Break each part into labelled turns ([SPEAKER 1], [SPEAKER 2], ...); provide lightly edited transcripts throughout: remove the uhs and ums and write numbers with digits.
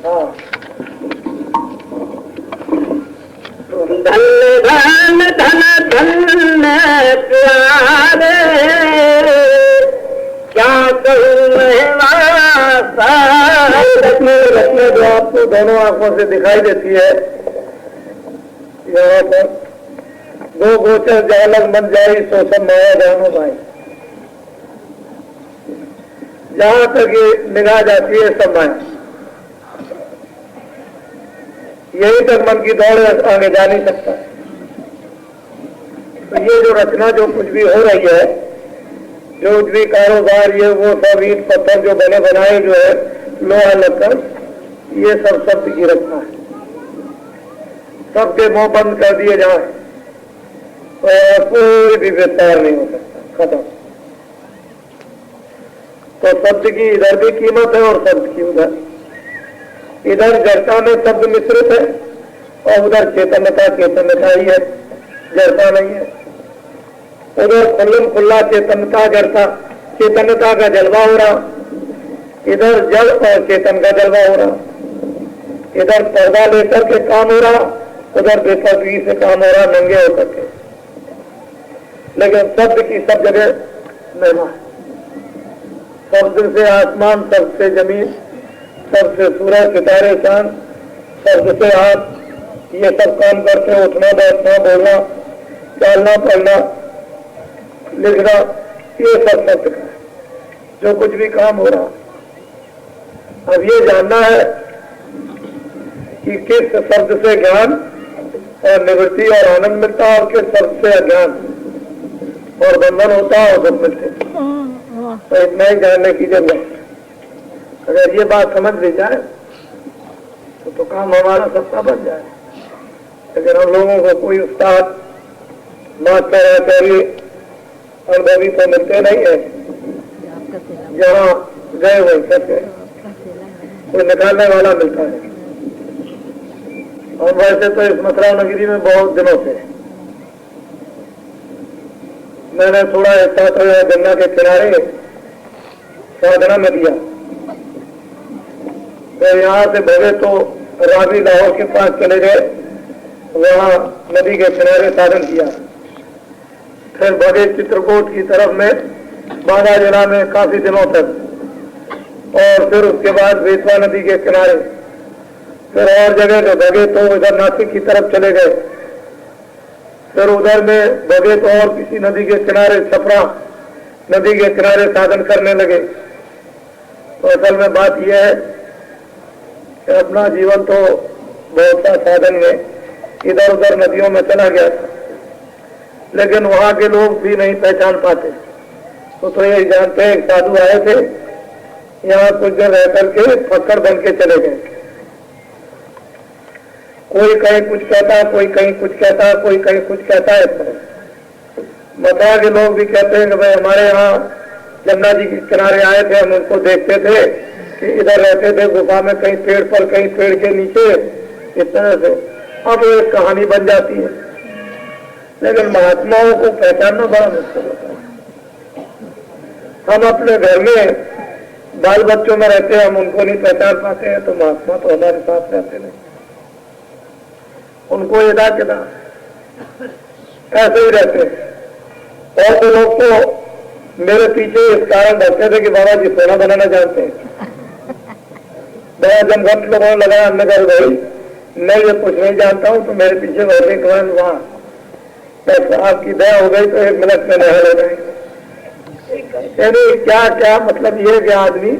[SPEAKER 1] हाँ
[SPEAKER 2] धन धन धन धन प्यारे क्या कहूँ
[SPEAKER 1] रत्न जो आपको दोनों आंखों से दिखाई देती है, यहाँ पर दो गोचर जालक बन जाई सो सब माया जानो भाई। जहां तक ये निगाह जाती है सब माया, यही तक मन की दौड़ आगे जा नहीं सकता। तो ये जो रचना जो कुछ भी हो रही है, जो कुछ भी कारोबार, ये वो सब ईंट पत्थर जो बने बनाए जो है लोहा लक्कड़, ये सब शब्द की रचना है। सबके मुंह बंद कर दिए जाए तो कोई भी विस्तार नहीं हो सकता, खत्म। तो शब्द की इधर भी कीमत है और शब्द की उधर। इधर जड़ता में शब्द मिश्रित है और उधर चेतनता ही है, जड़ता नहीं है। उधर खुल्लम खुल्ला चेतनता जड़ता, चेतनता का जलवा हो रहा, इधर जल और चेतन का जलवा हो रहा। इधर पर्दा लेकर के काम हो रहा, उधर बेपर्दगी से काम हो रहा, नंगे होकर के। लेकिन शब्द की सब जगह महिमा है। शब्द से आसमान, शब्द से जमीन, शब्द से सूरज सितारे चांद, शब्द से हाथ, ये सब काम करते, उठना बैठना बोलना चलना पढ़ना लिखना, ये सब शब्द का है जो कुछ भी काम हो रहा। अब ये जानना है कि किस शब्द से ज्ञान और निवृत्ति और आनंद मिलता है और किस शब्द से अज्ञान और बंधन होता है और दुख मिलते। तो इतना ही जानने की जरूरत है। अगर ये बात समझ ली जाए तो काम हमारा सस्ता बन जाए। लेकिन हम लोगों को कोई उस्ताद मास्टर आचार्य अनुभवी तो मिलते नहीं है, जहाँ गए वहीं करके कोई निकालने वाला मिलता है। और वैसे तो इस मथुरा नगरी में बहुत दिनों से मैंने थोड़ा ऐसा तो गंगा के किनारे साधना में दिया। तो यहाँ से भगे तो रावी लाहौर के पास चले गए, वहाँ नदी के किनारे साधन किया। फिर भगे चित्रकूट की तरफ में बांदा जिला में काफी दिनों तक, और फिर उसके बाद बेतवा नदी के किनारे, फिर और जगह में भगे तो इधर नासिक की तरफ चले गए। फिर उधर में भगे तो और किसी नदी के किनारे, छपरा नदी के किनारे साधन करने लगे। तो असल में बात यह है कि अपना जीवन तो बहुत सा साधन में इधर उधर नदियों में चला गया था, लेकिन वहां के लोग भी नहीं पहचान पाते। तो ये जानते हैं, एक साधु आए थे यहाँ कुछ दिन रह करके फक्कड़ बन के चले गए। कोई कहीं कुछ कहता, कोई कहीं कुछ कहता, कोई कहीं कुछ कहता है। मथुरा के लोग भी कहते हैं कि भाई हमारे यहाँ यमुना जी के किनारे आए थे, हम उनको देखते थे कि इधर रहते थे गुफा में, कहीं पेड़ पर कहीं पेड़ के नीचे, इस तरह से। अब एक कहानी बन जाती है। लेकिन महात्माओं को पहचानना बड़ा मुश्किल होता है। हम अपने घर में बाल बच्चों में रहते हैं, हम उनको नहीं पहचान पाते हैं, तो महात्मा तो हमारे साथ रहते नहीं, उनको यदा किदा ऐसे ही रहते हैं। और तो लोग तो मेरे पीछे इस कारण रहते थे कि बाबा जी सोना बनाना जानते हैं। बड़ा जमघट लोगों ने लगाया, हमने कहा भाई मैं ये कुछ नहीं जानता हूँ, तो मेरे पीछे बैठे वहां बस आपकी दया हो गई तो 1 मिनट में नहर हो जाएंगे। क्या क्या मतलब ये कि आदमी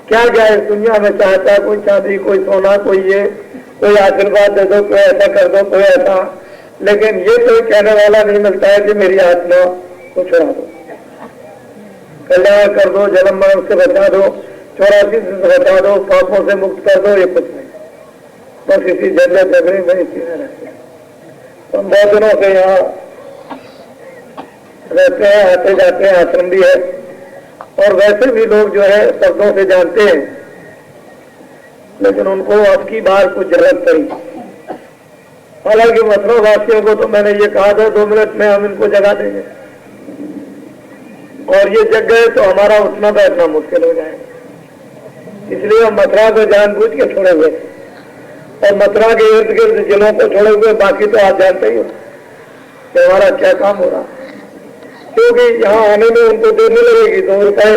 [SPEAKER 1] क्या क्या इस दुनिया में चाहता है, कोई चांदी, कोई सोना, कोई ये, कोई आशीर्वाद दे दो, कोई ऐसा कर दो, कोई ऐसा। लेकिन ये कोई कहने वाला नहीं मिलता है कि मेरी आत्मा को छुड़ा दो, कल्याण कर दो, जन्म मरण से बचा दो, 84 से बचा दो, पापों से मुक्त कर दो। ये कुछ नहीं, बस इसी झगड़े झगड़े में इसी में रहते हैं। हम बहुत दिनों से यहाँ रहते हैं, आते जाते हैं, आश्रम भी है। और वैसे भी लोग जो है शब्दों से जानते हैं, लेकिन उनको अब की बार कुछ जरूरत पड़ी। हालांकि मथुरा वासियों को तो मैंने ये कहा था 2 मिनट में हम इनको जगा देंगे, और ये जग गए तो हमारा उठना बैठना मुश्किल हो जाएगा। इसलिए हम मथुरा को जानबूझ के छोड़े हुए थे, और मथुरा के इर्द गिर्द जिलों को छोड़े हुए, बाकी तो आप जानते ही हो कि हमारा क्या काम हो रहा, क्योंकि यहाँ आने में उनको देने लगेगी 2 रुपए,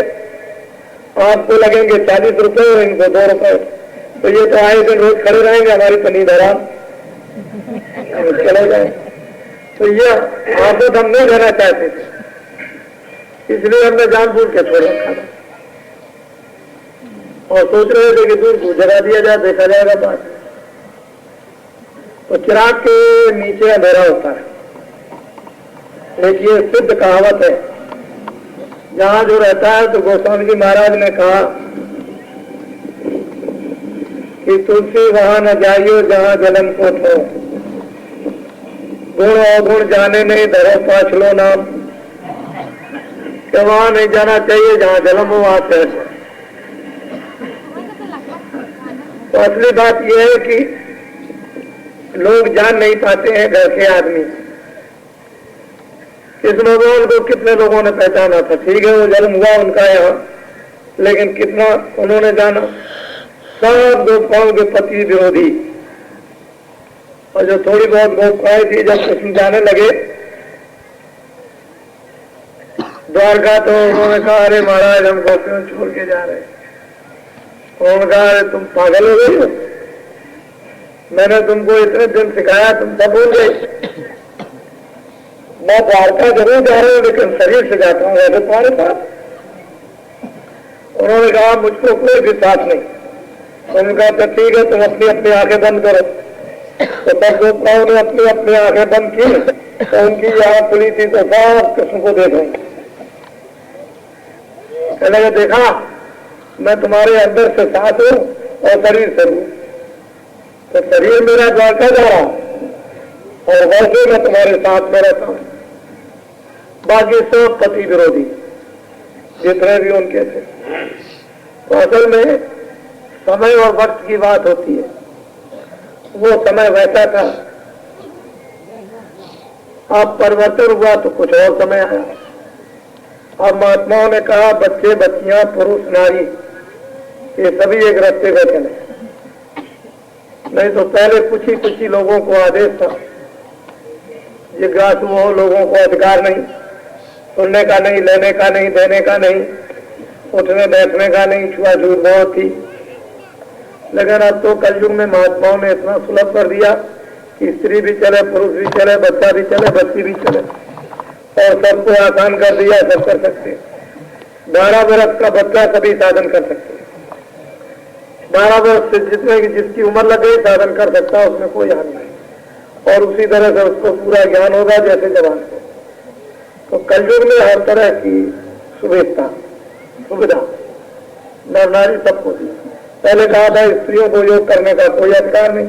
[SPEAKER 1] आपको लगेंगे 40 रुपए और इनको 2 रुपए, तो ये तो आए दिन रोज खड़े रहेंगे, हमारी तो नींद हराम, चले जाए। तो ये आदत हम नहीं रहना चाहते थे, इसलिए हमने जानबूझ के छोड़ रखा था, और सोच रहे थे कि दूर को जगा दिया जाए, देखा जाएगा बात। तो चिराग के नीचे अंधेरा होता है। एक ये सिद्ध कहावत है, जहां जो रहता है, तो गोस्वामी जी महाराज ने कहा कि तुलसी वहां न जाइयो जहां जन्म को हो, गुण अवगुण जाने नहीं धरो पाछ लो नाम, कि वहां नहीं जाना चाहिए जहां जन्म हो वहां से। तो असली बात यह है कि लोग जान नहीं पाते हैं, घर के आदमी। इस भगवान को कितने लोगों ने पहचाना था, ठीक है वो जन्म हुआ उनका यहाँ, लेकिन कितना उन्होंने जाना। सब गोपाओं के पति विरोधी, और जो थोड़ी बहुत गोपाएं थी, जब कृष्ण जाने लगे द्वारका, तो उन्होंने कहा अरे महाराज हम गोपियों छोड़ के जा रहे। उन्होंने कहा अरे तुम पागल हो गई हो, मैंने तुमको इतने दिन सिखाया, तुम सब भूल गए। मैं द्वारका जरूर जा रहा हूँ, लेकिन शरीर से जाता हूँ, ऐसे तुम्हारे पास। उन्होंने कहा मुझको कोई विश्वास नहीं। उन्होंने कहा तो ठीक है, तुम अपनी अपनी आंखें बंद करो। तो तब गोपाओं ने अपनी अपनी आंखें बंद की, तो उनकी यहाँ खुली थी, तो सब कृष्ण को देख रही। कहने लगे देखा मैं तुम्हारे अंदर से साथ हूँ और शरीर से हूँ, तो शरीर मेरा द्वारका जा रहा और वैसे मैं तुम्हारे साथ में रहता हूँ। बाकी सब पति विरोधी जितने भी उनके थे। तो असल में समय और वक्त की बात होती है, वो समय वैसा था, अब परिवर्तन हुआ तो कुछ और समय आया। अब महात्माओं ने कहा बच्चे बच्चियां पुरुष नारी ये सभी एक रास्ते पे चले, नहीं तो पहले कुछ ही लोगों को आदेश था, जिज्ञासु हो लोगों को अधिकार नहीं, सुनने का नहीं, लेने का नहीं, देने का नहीं, उठने बैठने का नहीं, छुआछूत बहुत थी। लेकिन अब तो कलयुग में महात्माओं ने इतना सुलभ कर दिया कि स्त्री भी चले, पुरुष भी चले, बच्चा भी चले, बच्ची भी चले, और सबको आसान कर दिया, सब कर सकते। 12 वर्ष का बच्चा सभी साधन कर सकते, 12 वर्ष से जितने की जिसकी उम्र लग गई साधन कर सकता है, उसमें कोई हानि नहीं, और उसी तरह से उसको पूरा ज्ञान होगा जैसे जवान को। तो कलयुग में हर तरह की सुविधा नर नारी सबको दी। पहले कहा था स्त्रियों को योग करने का कोई अधिकार नहीं,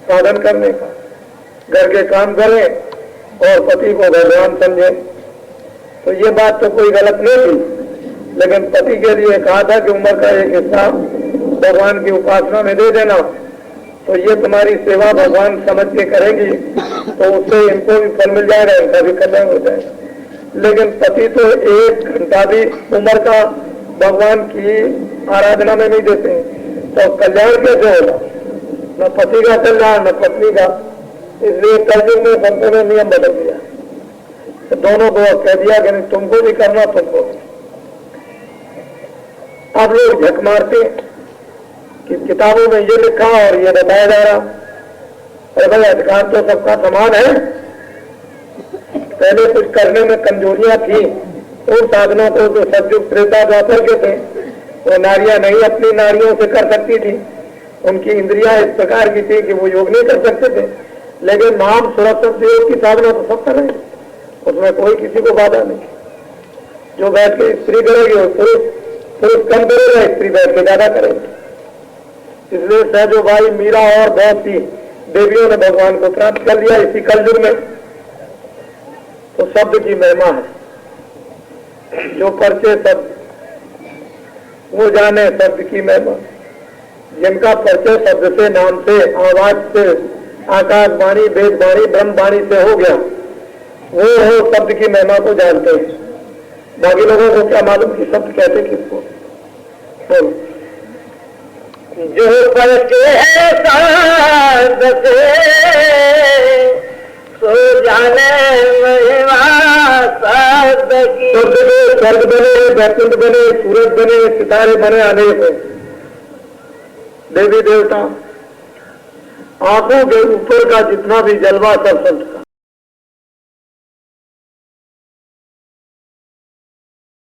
[SPEAKER 1] साधन करने का, घर के काम करें और पति को भगवान समझे। तो ये बात तो कोई गलत नहीं थी, लेकिन पति के लिए कहा था कि उम्र का एक हिस्सा भगवान की उपासना में दे देना, तो ये तुम्हारी सेवा भगवान समझ के करेंगी, तो उससे इनको भी फल मिल जाएगा, इनका भी कल्याण हो जाएगा। लेकिन पति तो 1 घंटा भी उम्र का भगवान की आराधना में नहीं देते, तो कल्याण कैसे होगा? न पति का कल्याण न पत्नी का। इसलिए कलयुग में संतों ने नियम बदल दिया, तो दोनों को कह दिया कि तुमको भी करना, तुमको। अब लोग झक मारते कि किताबों में ये लिखा और ये बताया जा रहा, और भाई अधिकार तो सबका समान है। पहले कुछ करने में कमजोरियां थी, उन साधनों को जो सतयुग त्रेता द्वापर के थे, वो नारियां नहीं अपनी नारियों से कर सकती थी, उनकी इंद्रियां इस प्रकार की थी कि वो योग नहीं कर सकते थे। लेकिन नाम सुरक्षित योग की साधना तो सब करें, उसमें कोई किसी को बाधा नहीं। जो बैठ के स्त्री करेगी वो पुरुष कम करेगा, स्त्री बैठ के ज्यादा करेगी। इसलिए सहजोबाई, मीरा और बहुत सी देवियों ने भगवान को प्राप्त कर लिया इसी कलयुग में। तो शब्द की महिमा है, जो परिचय शब्द वो जाने शब्द की महिमा। जिनका परिचय शब्द से, नाम से, आवाज से, आकाश वाणी, वेद वाणी, ब्रह्म वाणी से हो गया, वो हो शब्द की महिमा को जानते हैं। बाकी लोगों को क्या मालूम कि शब्द कहते किसको।
[SPEAKER 2] जो पर के साथ से सो जाने महिमा साध की।
[SPEAKER 1] स्वर्ग बने, बैकुंठ बने, सूरज बने, सितारे बने, अनेक है। देवी देवता, आंखों के ऊपर का जितना भी जलवा सब